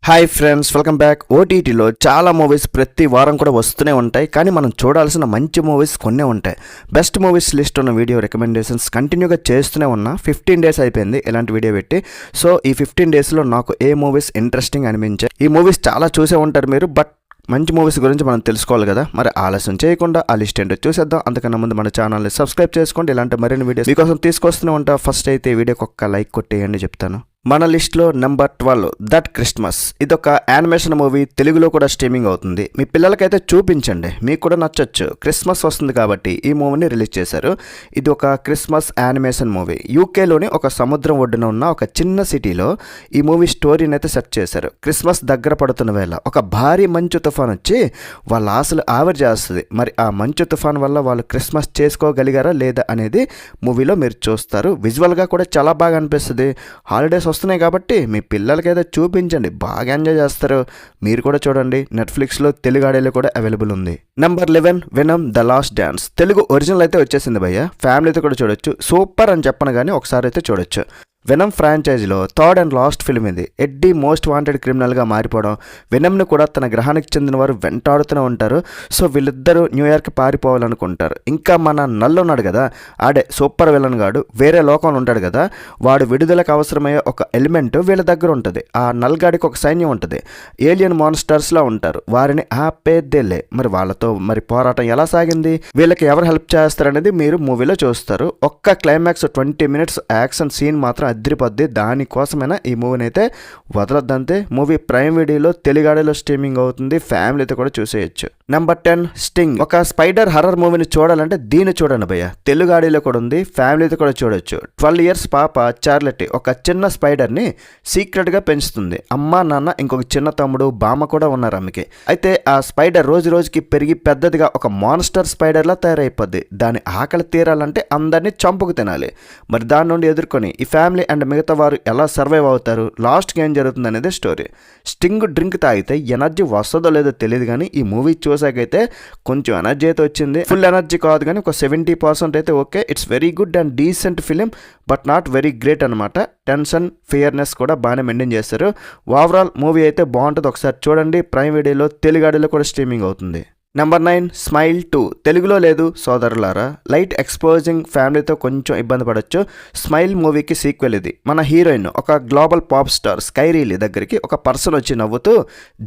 Hi friends, welcome back. ఓటీటీలో చాలా movies ప్రతి వారం కూడా వస్తూనే ఉంటాయి, కానీ మనం చూడాల్సిన మంచి మూవీస్ కొన్నే ఉంటాయి. బెస్ట్ మూవీస్ లిస్ట్ ఉన్న వీడియో రికమెండేషన్స్ కంటిన్యూగా చేస్తూనే ఉన్నా. 15 డేస్ అయిపోయింది ఇలాంటి వీడియో పెట్టి. సో ఈ 15 డేస్లో నాకు ఏ మూవీస్ ఇంట్రెస్టింగ్ అనిపించాయి. ఈ మూవీస్ చాలా చూసే ఉంటారు మీరు, బట్ మంచి మూవీస్ గురించి మనం తెలుసుకోవాలి కదా. మరి ఆలస్యం చేయకుండా ఆ లిస్ట్ ఏంటో చూసేద్దాం. అంతకన్నా ముందు మన ఛానల్ని సబ్స్క్రైబ్ చేసుకోండి. ఇలాంటి మరిన్ని వీడియోస్ మీకోసం తీసుకొస్తూనే ఉంటా. ఫస్ట్ అయితే ఈ వీడియోకి ఒక్క లైక్ కొట్టేయండి చెప్తాను. మన లిస్ట్లో నెంబర్ 12 దట్ క్రిస్మస్. ఇదొక యానిమేషన్ మూవీ, తెలుగులో కూడా స్ట్రీమింగ్ అవుతుంది. మీ పిల్లలకైతే చూపించండి, మీకు కూడా నచ్చొచ్చు. క్రిస్మస్ వస్తుంది కాబట్టి ఈ మూవీని రిలీజ్ చేశారు. ఇది ఒక క్రిస్మస్ యానిమేషన్ మూవీ. యూకేలోని ఒక సముద్రం ఒడ్డున ఉన్న ఒక చిన్న సిటీలో ఈ మూవీ స్టోరీని అయితే సెట్ చేశారు. క్రిస్మస్ దగ్గర పడుతున్న వేళ ఒక భారీ మంచు తుఫాన్ వచ్చి వాళ్ళ ఆశలు ఆవిరి చేస్తుంది. మరి ఆ మంచు తుఫాన్ వల్ల వాళ్ళు క్రిస్మస్ చేసుకోగలిగారా లేదా అనేది మూవీలో మీరు చూస్తారు. విజువల్గా కూడా చాలా బాగా అనిపిస్తుంది. హాలిడేస్ వస్తున్నాయి కాబట్టి మీ పిల్లలకైతే చూపించండి, బాగా ఎంజాయ్ చేస్తారు. మీరు కూడా చూడండి. నెట్ఫ్లిక్స్లో తెలుగు ఆడియోలో కూడా అవైలబుల్ ఉంది. Number 11 venom the last dance. Telugu original అయితే వచ్చేసింది భయ్య. ఫ్యామిలీతో కూడా చూడొచ్చు. సూపర్ అని చెప్పను కానీ ఒకసారి అయితే చూడొచ్చు. వెనమ్ ఫ్రాంచైజీలో థర్డ్ అండ్ లాస్ట్ ఫిల్మ్ ఇది. ఎడ్డీ మోస్ట్ వాంటెడ్ క్రిమినల్గా మారిపోవడం, వెనమ్ను కూడా తన గ్రహానికి చెందిన వారు వెంటాడుతూనే ఉంటారు. సో వీళ్ళిద్దరూ న్యూయార్క్ పారిపోవాలనుకుంటారు. ఇంకా మన నల్లు ఉన్నాడు కదా, ఆడే సూపర్ విలన్ గాడు వేరే లోకంలో ఉంటాడు కదా, వాడు విడుదలకు అవసరమయ్యే ఒక ఎలిమెంట్ వీళ్ళ దగ్గర ఉంటుంది. ఆ నల్గాడికి ఒక సైన్యం ఉంటుంది. ఏలియన్ మాన్స్టర్స్లా ఉంటారు. వారిని ఆపేదేలే. మరి వాళ్ళతో మరి పోరాటం ఎలా సాగింది, వీళ్ళకి ఎవరు హెల్ప్ చేస్తారనేది మీరు మూవీలో చూస్తారు. ఒక్క క్లైమాక్స్ 20 మినిట్స్ యాక్షన్ సీన్ మాత్రం అద్రిపోద్ది. దానికోసమైనా ఈ మూవీని అయితే వదలొద్దంతే. మూవీ ప్రైమ్ వీడియోలో తెలుగాడిలో స్ట్రీమింగ్ అవుతుంది. ఫ్యామిలీతో కూడా చూసేయచ్చు. Number 10 Sting. ఒక స్పైడర్ హర్రర్ మూవీని చూడాలంటే దీన్ని చూడండి భయ్య. తెలుగాడిలో కూడా ఉంది, ఫ్యామిలీతో కూడా చూడొచ్చు. 12 ఇయర్స్ పాప చార్లెట్ ఒక చిన్న స్పైడర్ని సీక్రెట్గా పెంచుతుంది. అమ్మ నాన్న ఇంకొక చిన్న తమ్ముడు బామ్మ కూడా ఉన్నారు ఆమెకి. అయితే ఆ స్పైడర్ రోజు రోజుకి పెరిగి పెద్దదిగా ఒక మాన్స్టర్ స్పైడర్లా తయారైపోద్ది. దాని ఆకలి తీరాలంటే అందరినీ చంపుకు తినాలి. మరి దాని నుండి ఎదుర్కొని ఈ ఫ్యామిలీ అండ్ మిగతా వారు ఎలా సర్వైవ్ అవుతారు, లాస్ట్కి ఏం జరుగుతుంది అనేది స్టోరీ. స్టింగ్ డ్రింక్ తాగితే ఎనర్జీ వస్తుందో లేదో తెలియదు, కానీ ఈ మూవీ చూసాకైతే కొంచెం ఎనర్జీ అయితే వచ్చింది. ఫుల్ ఎనర్జీ కాదు కానీ ఒక 70% అయితే okay. It's very good and decent film, but not very great అనమాట. టెన్షన్ ఫియర్నెస్ కూడా బాగానే మెయింటైన్ చేస్తారు. ఓవరాల్ మూవీ అయితే బాగుంటుంది, ఒకసారి చూడండి. ప్రైమ్ వీడియోలో తెలుగాడిలో కూడా స్ట్రీమింగ్ అవుతుంది. Number 9 smile 2. తెలుగులో లేదు సోదరులారా. లైట్ ఎక్స్పోజింగ్, ఫ్యామిలీతో కొంచెం ఇబ్బంది పడవచ్చు. స్మైల్ మూవీకి సీక్వెల్ ఇది. మన హీరోయిన్ ఒక గ్లోబల్ పాప్ స్టార్ స్కైరీలి దగ్గరికి ఒక పర్సన్ వచ్చి నవ్వుతూ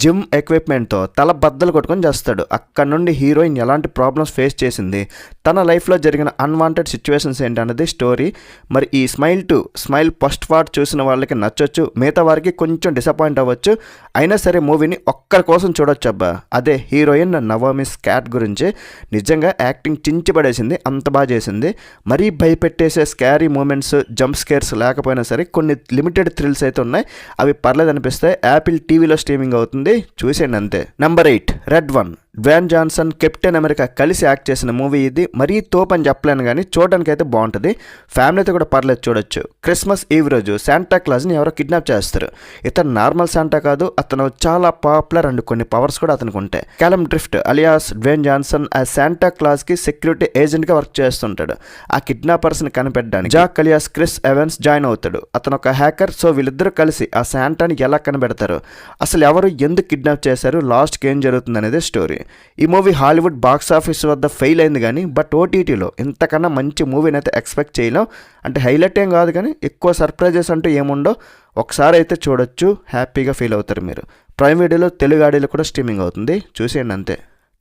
జిమ్ ఎక్విప్మెంట్తో తల బద్దలు కొట్టుకొని చేస్తాడు. అక్కడ నుండి హీరోయిన్ ఎలాంటి ప్రాబ్లమ్స్ ఫేస్ చేసింది, తన లైఫ్లో జరిగిన అన్వాంటెడ్ సిచ్యువేషన్స్ ఏంటన్నది స్టోరీ. మరి ఈ స్మైల్ 2 స్మైల్ ఫస్ట్ పార్ట్ చూసిన వాళ్ళకి నచ్చొచ్చు, మిగతా వారికి కొంచెం డిసప్పాయింట్ అవ్వచ్చు. అయినా సరే మూవీని ఒక్కరి కోసం చూడొచ్చు అబ్బా. అదే హీరోయిన్ మిస్ క్యాట్ గురించి. నిజంగా యాక్టింగ్ చించిపడేసింది, అంత బాగా చేసింది. మరీ భయపెట్టేసే స్కారీ మూమెంట్స్, జంప్ స్కేర్స్ లేకపోయినా సరే కొన్ని లిమిటెడ్ థ్రిల్స్ అయితే ఉన్నాయి. అవి పర్లేదు అనిపిస్తాయి. యాపిల్ టీవీలో స్ట్రీమింగ్ అవుతుంది, చూసేయండి అంతే. Number 8 red 1. Dwayne Johnson, captain America కలిసి యాక్ట్ చేసిన మూవీ ఇది. మరీ తోపని చెప్పలేను కానీ చూడడానికి అయితే బాగుంటుంది. ఫ్యామిలీతో కూడా పర్లేదు చూడొచ్చు. క్రిస్మస్ ఈవ్ రోజు శాంటా క్లాజ్ని ఎవరో కిడ్నాప్ చేస్తారు. ఇతను నార్మల్ శాంటా కాదు, అతను చాలా పాపులర్ అండ్ కొన్ని పవర్స్ కూడా అతనికి ఉంటాయి. Callum Drift alias Dwayne Johnson ఆ శాంటా క్లాజ్కి సెక్యూరిటీ ఏజెంట్గా వర్క్ చేస్తుంటాడు. ఆ కిడ్నాపర్స్ని కనిపెట్టడానికి Jack alias Chris Evans join అవుతాడు. అతను ఒక హ్యాకర్. సో వీళ్ళిద్దరూ కలిసి ఆ శాంటాని ఎలా కనిపెడతారు, అసలు ఎవరు ఎందుకు కిడ్నాప్ చేశారు, లాస్ట్కి ఏం జరుగుతుంది అనేది స్టోరీ. ఈ మూవీ హాలీవుడ్ బాక్స్ ఆఫీస్ వద్ద ఫెయిల్ అయింది, కానీ బట్ ఓటీటీలో ఇంతకన్నా మంచి మూవీని అయితే ఎక్స్పెక్ట్ చేయలేం. అంటే హైలైట్ ఏం కాదు కానీ ఎక్కువ సర్ప్రైజెస్ అంటూ ఏముండో. ఒకసారి అయితే చూడొచ్చు, హ్యాపీగా ఫీల్ అవుతారు మీరు. ప్రైమ్ వీడియోలో తెలుగు ఆడియోలో కూడా స్ట్రీమింగ్ అవుతుంది, చూసేయండి అంతే.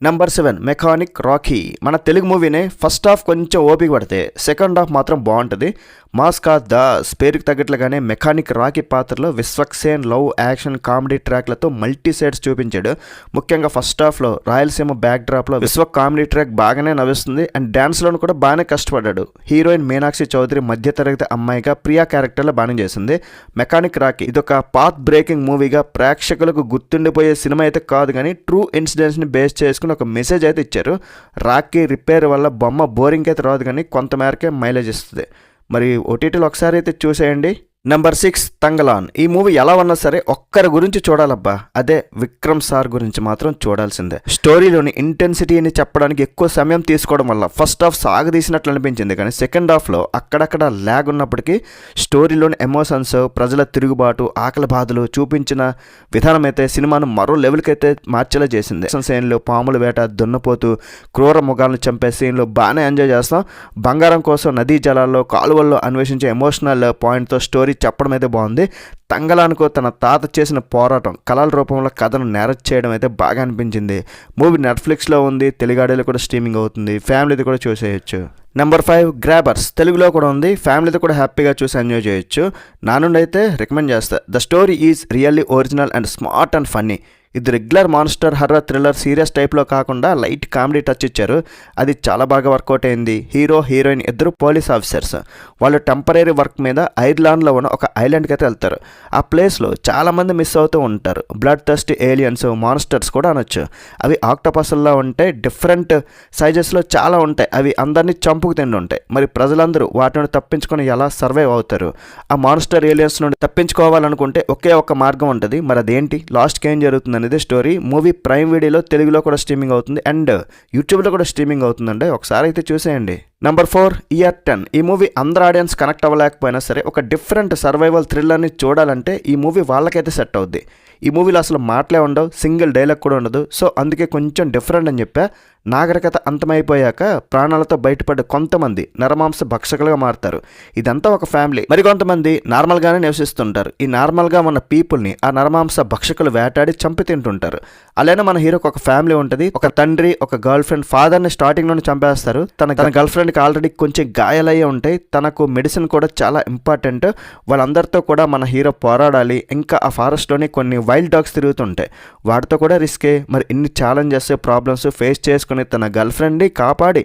Number 7 mechanic Rocky. మన తెలుగు మూవీనే ఫస్ట్ హాఫ్ కొంచెం ఓపిక పడితే సెకండ్ హాఫ్ మాత్రం బాగుంటుంది. మాస్కా దాస్ పేరుకి తగ్గట్లుగానే మెకానిక్ రాకీ పాత్రలో విశ్వక్సేన్ లవ్, యాక్షన్, కామెడీ ట్రాక్లతో మల్టీ సైడ్స్ చూపించాడు. ముఖ్యంగా ఫస్ట్ హాఫ్లో రాయలసీమ బ్యాక్ డ్రాప్లో విశ్వక్ కామెడీ ట్రాక్ బాగానే నవ్విస్తుంది అండ్ డ్యాన్స్లోను కూడా బాగానే కష్టపడ్డాడు. హీరోయిన్ మీనాక్షి చౌదరి మధ్యతరగతి అమ్మాయిగా ప్రియా క్యారెక్టర్లో బాగానే చేసింది. మెకానిక్ రాకీ ఇదొక పాత్ బ్రేకింగ్ మూవీగా ప్రేక్షకులకు గుర్తుండిపోయే సినిమా అయితే కాదు, కానీ ట్రూ ఇన్సిడెంట్స్ని బేస్ చేసుకుని ఒక మెసేజ్ అయితే ఇచ్చారు. రాకీ రిపేర్ వల్ల బొమ్మ బోరింగ్ అయితే రాదు, కానీ కొంతమేరకే మైలేజ్ ఇస్తుంది. మరి ఓటీటీలో ఒకసారి అయితే చూసేయండి. నెంబర్ 6 తంగలాన్. ఈ మూవీ ఎలా ఉన్నా సరే ఒక్కరి గురించి చూడాలబ్బా, అదే విక్రమ్ సార్ గురించి మాత్రం చూడాల్సిందే. స్టోరీలోని ఇంటెన్సిటీని చెప్పడానికి ఎక్కువ సమయం తీసుకోవడం వల్ల ఫస్ట్ హాఫ్ సాగదీసినట్లు అనిపించింది, కానీ సెకండ్ హాఫ్లో అక్కడక్కడ ల్యాగ్ ఉన్నప్పటికీ స్టోరీలోని ఎమోషన్స్, ప్రజల తిరుగుబాటు, ఆకలి బాధలు చూపించిన విధానం అయితే సినిమాను మరో లెవెల్కి అయితే మార్చేలా చేసింది. సీన్లు, పాముల వేట, దున్నపోతు, క్రూర మృగాలను చంపే సీన్లు బాగానే ఎంజాయ్ చేస్తాం. బంగారం కోసం నదీ జలాల్లో, కాలువల్లో అన్వేషించే ఎమోషనల్ పాయింట్తో స్టోరీ చెప్పడం అయితే బాగుంది. తంగలాన్కు తన తాత చేసిన పోరాటం కళల రూపంలో కథను నేరేట్ చేయడం అయితే బాగా అనిపించింది. మూవీ నెట్ఫ్లిక్స్లో ఉంది, తెలుగాడేలో కూడా స్ట్రీమింగ్ అవుతుంది, ఫ్యామిలీతో కూడా చూసేయచ్చు. Number 5 grabbers. తెలుగులో కూడా ఉంది, ఫ్యామిలీతో కూడా హ్యాపీగా చూసి ఎంజాయ్ చేయొచ్చు. నా నుండి అయితే రికమెండ్ చేస్తా. The story is really original and smart and funny. ఇది regular monster horror thriller serious టైప్లో కాకుండా లైట్ కామెడీ టచ్ ఇచ్చారు. అది చాలా బాగా వర్కౌట్ అయింది. హీరో హీరోయిన్ ఇద్దరు పోలీస్ ఆఫీసర్స్. వాళ్ళు టెంపరీ వర్క్ మీద ఐర్లాండ్లో ఉన్న ఒక ఐలాండ్కి అయితే వెళ్తారు. ఆ ప్లేస్లో చాలామంది మిస్ అవుతూ ఉంటారు. బ్లడ్ థర్స్టీ ఏలియన్స్, మాన్స్టర్స్ కూడా అనొచ్చు. అవి ఆక్టోపస్ల్లో ఉంటాయి, డిఫరెంట్ సైజెస్లో చాలా ఉంటాయి. అవి అందరినీ చంపుకు తిండి ఉంటాయి. మరి ప్రజలందరూ వాటిని తప్పించుకొని ఎలా సర్వైవ్ అవుతారు? ఆ మాన్స్టర్ ఏలియన్స్ నుండి తప్పించుకోవాలనుకుంటే ఒకే ఒక మార్గం ఉంటుంది. మరి అదేంటి, లాస్ట్కి ఏం జరుగుతుంది అనేది స్టోరీ. మూవీ ప్రైమ్ వీడియోలో తెలుగులో కూడా స్ట్రీమింగ్ అవుతుంది అండ్ యూట్యూబ్లో కూడా స్ట్రీమింగ్ అవుతుందండి, ఒకసారి అయితే చూసేయండి. Number 4 year 10. ఈ మూవీ అందరు ఆడియన్స్ కనెక్ట్ అవ్వలేకపోయినా సరే ఒక డిఫరెంట్ సర్వైవల్ థ్రిల్లర్ని చూడాలంటే ఈ మూవీ వాళ్ళకైతే సెట్ అవుద్ది. ఈ మూవీలో అసలు మాటలే ఉండవు, సింగిల్ డైలాగ్ కూడా ఉండదు. సో అందుకే కొంచెం డిఫరెంట్ అని చెప్పా. నాగరికత అంతమైపోయాక ప్రాణాలతో బయటపడ్డ కొంతమంది నరమాంస భక్షకులుగా మారుతారు. ఇదంతా ఒక ఫ్యామిలీ. మరికొంతమంది నార్మల్గానే నివసిస్తుంటారు. ఈ నార్మల్గా ఉన్న పీపుల్ని ఆ నరమాంస భక్షకులు వేటాడి చంపి తింటుంటారు. అలానే మన హీరోకి ఒక ఫ్యామిలీ ఉంటుంది. ఒక తండ్రి, ఒక గర్ల్ ఫ్రెండ్. ఫాదర్ని స్టార్టింగ్లోనే చంపేస్తారు. తన గర్ల్ ఫ్రెండ్కి ఆల్రెడీ కొంచెం గాయాలయ్యే ఉంటాయి. తనకు మెడిసిన్ కూడా చాలా ఇంపార్టెంట్. వాళ్ళందరితో కూడా మన హీరో పోరాడాలి. ఇంకా ఆ ఫారెస్ట్లోని కొన్ని వైల్డ్ డాగ్స్ తిరుగుతుంటాయి, వాటితో కూడా రిస్కే. మరి ఇన్ని ఛాలెంజెస్, ప్రాబ్లమ్స్ ఫేస్ చేసుకుని తన గర్ల్ ఫ్రెండ్ని కాపాడి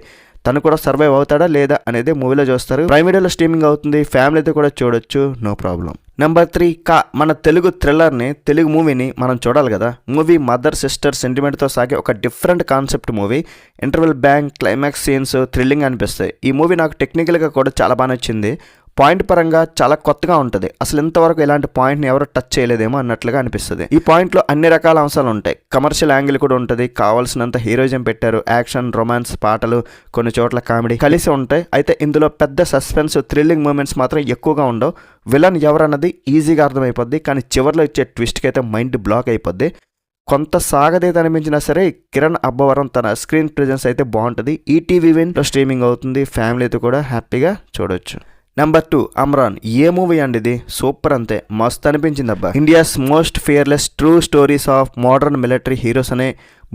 తను కూడా సర్వైవ్ అవుతాడా లేదా అనేది మూవీలో చూస్తారు. ప్రైమ్ వీడియోలో స్ట్రీమింగ్ అవుతుంది, ఫ్యామిలీతో కూడా చూడొచ్చు, నో ప్రాబ్లం. నెంబర్ 3 కా. మన తెలుగు థ్రిల్లర్ని, తెలుగు మూవీని మనం చూడాలి కదా. మూవీ మదర్ సిస్టర్ సెంటిమెంట్తో సాగే ఒక different concept movie. Interval bank, climax scenes thrilling అనిపిస్తాయి. ఈ మూవీ నాకు టెక్నికల్గా కూడా చాలా బాగా నచ్చింది. పాయింట్ పరంగా చాలా కొత్తగా ఉంటుంది. అసలు ఇంతవరకు ఇలాంటి పాయింట్ని ఎవరు టచ్ చేయలేదేమో అన్నట్లుగా అనిపిస్తుంది. ఈ పాయింట్లో అన్ని రకాల అంశాలు ఉంటాయి. కమర్షియల్ యాంగిల్ కూడా ఉంటుంది, కావాల్సినంత హీరోయిజం పెట్టారు. యాక్షన్, రొమాన్స్, పాటలు, కొన్ని చోట్ల కామెడీ కలిసి ఉంటాయి. అయితే ఇందులో పెద్ద సస్పెన్స్, థ్రిల్లింగ్ మూమెంట్స్ మాత్రం ఎక్కువగా ఉండవు. విలన్ ఎవరన్నది ఈజీగా అర్థమైపోద్ది, కానీ చివరిలో ఇచ్చే ట్విస్ట్కి అయితే మైండ్ బ్లాక్ అయిపోద్ది. కొంత సాగదీత అనిపించినా సరే కిరణ్ అబ్బవరం తన స్క్రీన్ ప్రెజెన్స్ అయితే బాగుంటుంది. ఈటీవీ విన్లో స్ట్రీమింగ్ అవుతుంది, ఫ్యామిలీతో కూడా హ్యాపీగా చూడొచ్చు. నెంబర్ 2 అమ్రాన్. ఏ మూవీ అండి ఇది, సూపర్ అంతే, మస్త్ అనిపించింది అబ్బా. India's most fearless true stories of modern military heroes అనే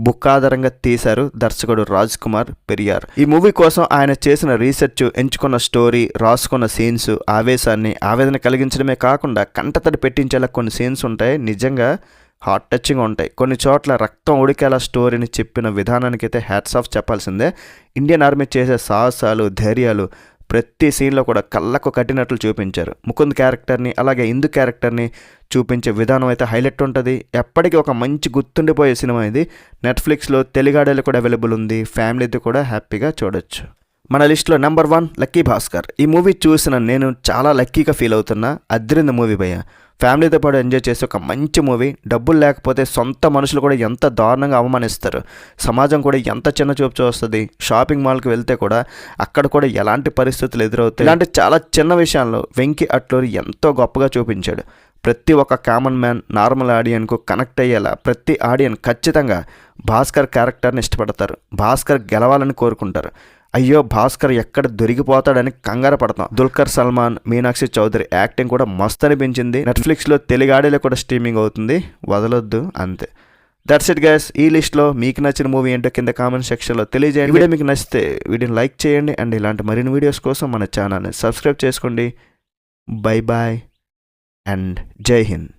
బుక్ ఆధారంగా తీశారు దర్శకుడు రాజ్ కుమార్ పెరియార్. ఈ మూవీ కోసం ఆయన చేసిన రీసెర్చ్, ఎంచుకున్న స్టోరీ, రాసుకున్న సీన్స్ ఆవేశాన్ని, ఆవేదన కలిగించడమే కాకుండా కంటతడి పెట్టించేలా కొన్ని సీన్స్ ఉంటాయి. నిజంగా హార్ట్ టచింగ్ ఉంటాయి. కొన్ని చోట్ల రక్తం ఉడికేలా స్టోరీని చెప్పిన విధానానికైతే హ్యాట్స్ ఆఫ్ చెప్పాల్సిందే. ఇండియన్ ఆర్మీ చేసే సాహసాలు, ధైర్యాలు ప్రతి సీన్లో కూడా కళ్ళకు కట్టినట్లు చూపించారు. ముకుంద్ క్యారెక్టర్ని, అలాగే ఇందు క్యారెక్టర్ని చూపించే విధానం అయితే హైలైట్ ఉంటుంది. ఎప్పటికీ ఒక మంచి గుర్తుండిపోయే సినిమా ఇది. నెట్ఫ్లిక్స్లో తెలుగాడేలో కూడా అవైలబుల్ ఉంది, ఫ్యామిలీతో కూడా హ్యాపీగా చూడొచ్చు. మన లిస్ట్లో నెంబర్ 1 లక్కీ భాస్కర్. ఈ మూవీ చూసిన నేను చాలా లక్కీగా ఫీల్ అవుతున్నా. అదిరింది మూవీ భయ్య. ఫ్యామిలీతో పాటు ఎంజాయ్ చేసే ఒక మంచి మూవీ. డబ్బులు లేకపోతే సొంత మనుషులు కూడా ఎంత దారుణంగా అవమానిస్తారు, సమాజం కూడా ఎంత చిన్న చూపు చూస్తుంది. షాపింగ్ మాల్కి వెళ్తే కూడా అక్కడ కూడా ఎలాంటి పరిస్థితులు ఎదురవుతాయి. ఇలాంటి చాలా చిన్న విషయాల్లో వెంకీ అట్లూరి ఎంతో గొప్పగా చూపించాడు. ప్రతి ఒక్క కామన్ మ్యాన్, నార్మల్ ఆడియన్కు కనెక్ట్ అయ్యేలా ప్రతి ఆడియన్ ఖచ్చితంగా భాస్కర్ క్యారెక్టర్ని ఇష్టపడతారు. భాస్కర్ గెలవాలని కోరుకుంటారు. అయ్యో భాస్కర్ ఎక్కడ దొరికిపోతాడని కంగారు పడతాం. దుల్కర్ సల్మాన్, మీనాక్షి చౌదరి యాక్టింగ్ కూడా మస్తు అనిపించింది. నెట్ఫ్లిక్స్లో తెలుగాడేలో కూడా స్ట్రీమింగ్ అవుతుంది, వదలొద్దు అంతే. That's it guys. ఈ లిస్ట్లో మీకు నచ్చిన మూవీ ఏంటో కింద కామెంట్ సెక్షన్లో తెలియజేయండి. వీడియో మీకు నచ్చితే వీడియోని లైక్ చేయండి అండ్ ఇలాంటి మరిన్ని వీడియోస్ కోసం మన ఛానల్ని సబ్స్క్రైబ్ చేసుకోండి. బై బాయ్ అండ్ జై హింద్.